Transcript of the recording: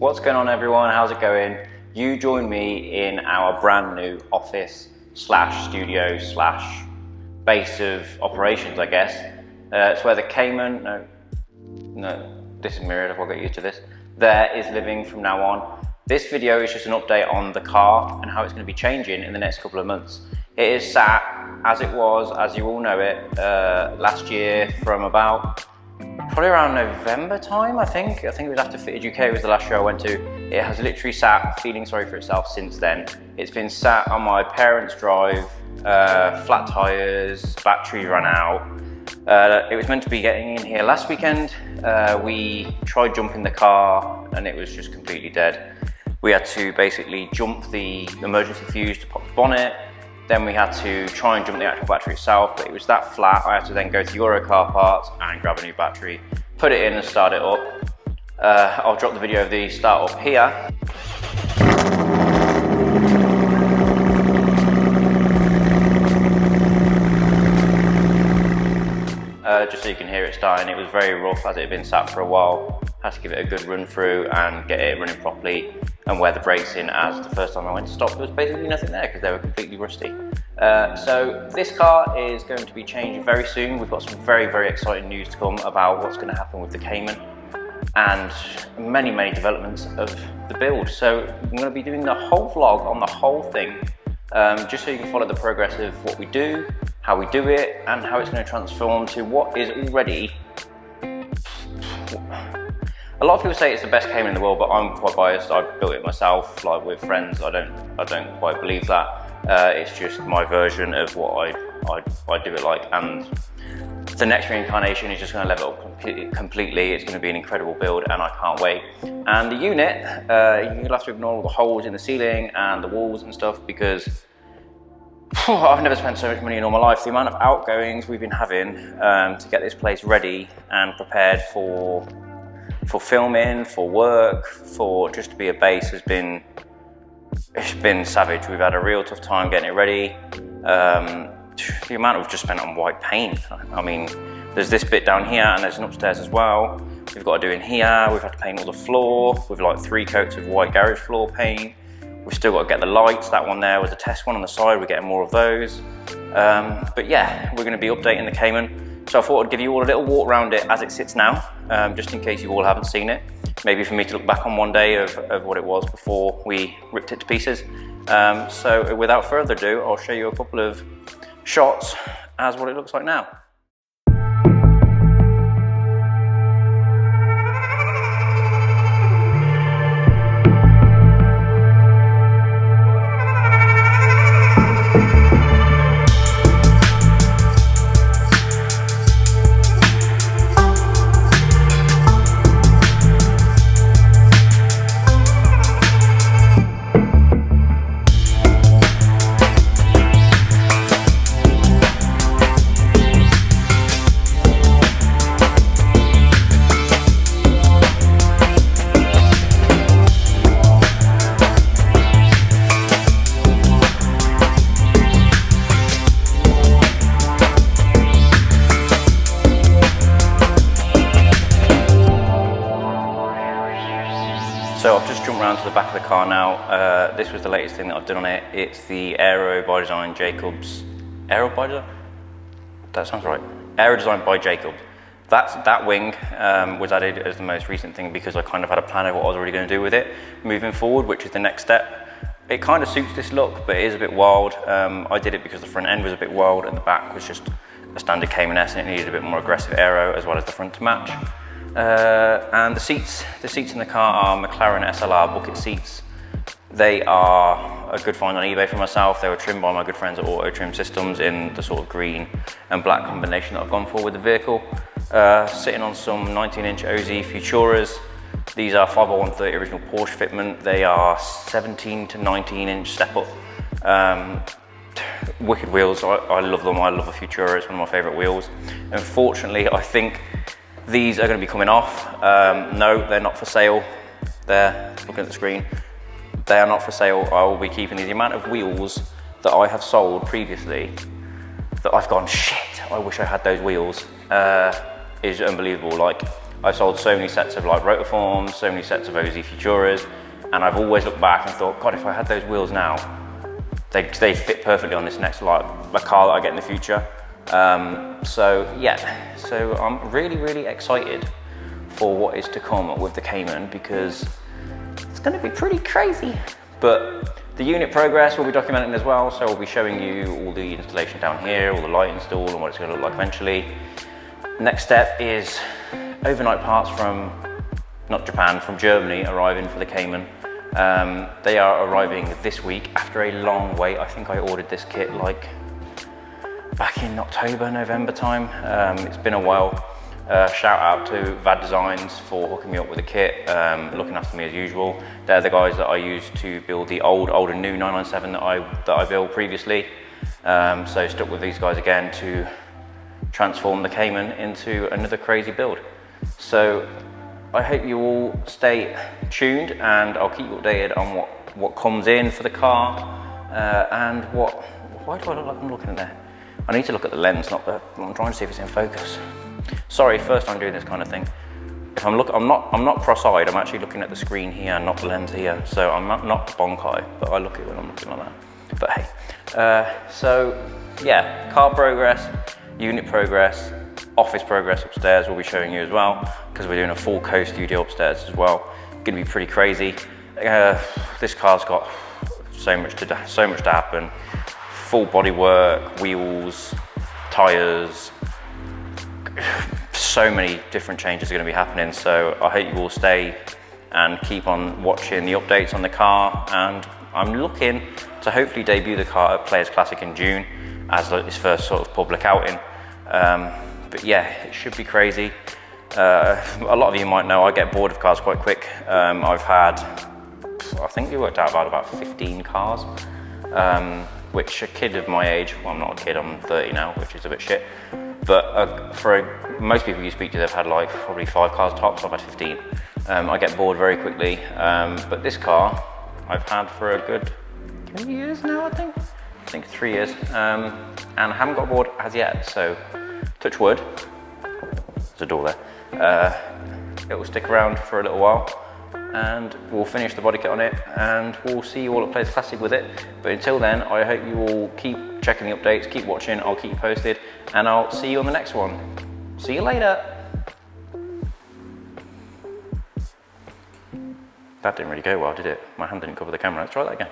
What's going on, everyone? How's it going? You join me in our brand new office slash studio slash base of operations, I guess. It's where the Cayman, no, this is mirrored, I'll get used to this, there is living from now on. This video is just an update on the car and how it's going to be changing in the next couple of months. It is sat as it was, as you all know it, last year from about probably around November time, I think. it was after Fitted UK was the last show I went to. It has literally sat feeling sorry for itself since then. It's been sat on my parents' drive, flat tyres, battery ran out. It was meant to be getting in here last weekend. We tried jumping the car and it was just completely dead. We had to basically jump the emergency fuse to pop the bonnet. Then we had to try and jump the actual battery itself, but it was that flat. I had to then go to Euro Car Parts and grab a new battery, put it in and start it up. I'll drop the video of the start up here. Just so you can hear it starting. It was very rough as it had been sat for a while. Had to give it a good run through and get it running properly and wear the brakes in, as the first time I went to stop there was basically nothing there because they were completely rusty. So this car is going to be changing very soon. We've got some very, very exciting news to come about what's going to happen with the Cayman and many, many developments of the build. So I'm going to be doing the whole vlog on the whole thing, just so you can follow the progress of what we do, how we do it, and how it's going to transform to what is already... A lot of people say it's the best Cayman in the world, but I'm quite biased. I've built it myself, like with friends. I don't quite believe that. It's just my version of what I do it like. And the next reincarnation is just going to level up completely. It's going to be an incredible build, and I can't wait. And the unit, you'll have to ignore all the holes in the ceiling and the walls and stuff, because I've never spent so much money in all my life. The amount of outgoings we've been having to get this place ready and prepared for filming, for work, for just to be a base has been, it's been savage. We've had a real tough time getting it ready. The amount we've just spent on white paint. I mean, there's this bit down here and there's an upstairs as well. We've got to do in here. We've had to paint all the floor with like 3 coats of white garage floor paint. We've still got to get the lights. That one there was a test one on the side. We're getting more of those. But yeah, we're going to be updating the Cayman. So I thought I'd give you all a little walk around it as it sits now, just in case you all haven't seen it. Maybe for me to look back on one day of what it was before we ripped it to pieces. So without further ado, I'll show you a couple of shots as what it looks like now. So I've just jumped around to the back of the car now. This was the latest thing that I've done on it. It's the Aero by Design Jacobs. Aero by Design? That sounds right. Aero Design by Jacob. That wing was added as the most recent thing because I kind of had a plan of what I was already going to do with it moving forward, which is the next step. It kind of suits this look, but it is a bit wild. I did it because the front end was a bit wild and the back was just a standard Cayman S and it needed a bit more aggressive aero as well as the front to match. And the seats in the car are McLaren SLR bucket seats. They are a good find on eBay for myself. They were trimmed by my good friends at Auto Trim Systems in the sort of green and black combination that I've gone for with the vehicle. Sitting on some 19-inch OZ Futuras. These are 5x130 original Porsche fitment. They are 17 to 19-inch step up. Wicked wheels. I love them. I love a Futura. It's one of my favourite wheels. Unfortunately, I think these are going to be coming off. No, they're not for sale. There, looking at the screen. They are not for sale. I will be keeping these. The amount of wheels that I have sold previously that I've gone, shit, I wish I had those wheels, is unbelievable. Like, I sold so many sets of like rotiforms, so many sets of OZ Futuras, and I've always looked back and thought, God, if I had those wheels now, they fit perfectly on this next like a car that I get in the future. So yeah, so I'm really excited for what is to come with the Cayman, because it's going to be pretty crazy. But the unit progress we'll be documenting as well, so we'll be showing you all the installation down here, all the light install and what it's going to look like eventually. Next step is overnight parts from, not Japan, from Germany arriving for the Cayman. They are arriving this week after a long wait. I think I ordered this kit like back in October, November time. It's been a while. Shout out to VAD Designs for hooking me up with a kit, looking after me as usual. They're the guys that I used to build the old and new 997 that I built previously. So stuck with these guys again to transform the Cayman into another crazy build. So I hope you all stay tuned, and I'll keep you updated on what comes in for the car, and why do I look like I'm looking at there? I need to look at the lens, I'm trying to see if it's in focus. Sorry, first time doing this kind of thing. If I'm not cross-eyed, I'm actually looking at the screen here, not the lens here. So I'm not bonk-eye, but I look at it when I'm looking like that. But hey, so yeah, car progress, unit progress, office progress upstairs we'll be showing you as well, because we're doing a full co-studio upstairs as well. Gonna be pretty crazy. This car's got so much to happen. Full body work, wheels, tires, so many different changes are going to be happening. So I hope you all stay and keep on watching the updates on the car, and I'm looking to hopefully debut the car at Players Classic in June as like its first sort of public outing. But yeah, it should be crazy. A lot of you might know I get bored of cars quite quick. I've had, I think we worked out about 15 cars, which a kid of my age, well, I'm not a kid, I'm 30 now, which is a bit shit. But for most people you speak to, they've had like probably 5 cars tops. I've had 15. I get bored very quickly. But this car I've had for a good 3 years now, I think 3 years. And I haven't got bored as yet. So touch wood, there's a door there. It will stick around for a little while, and we'll finish the body kit on it, and we'll see you all at Players Classic with it. But until then, I hope you all keep checking the updates, keep watching, I'll keep you posted, and I'll see you on the next one. See you later. That didn't really go well, did it? My hand didn't cover the camera. Let's try that again.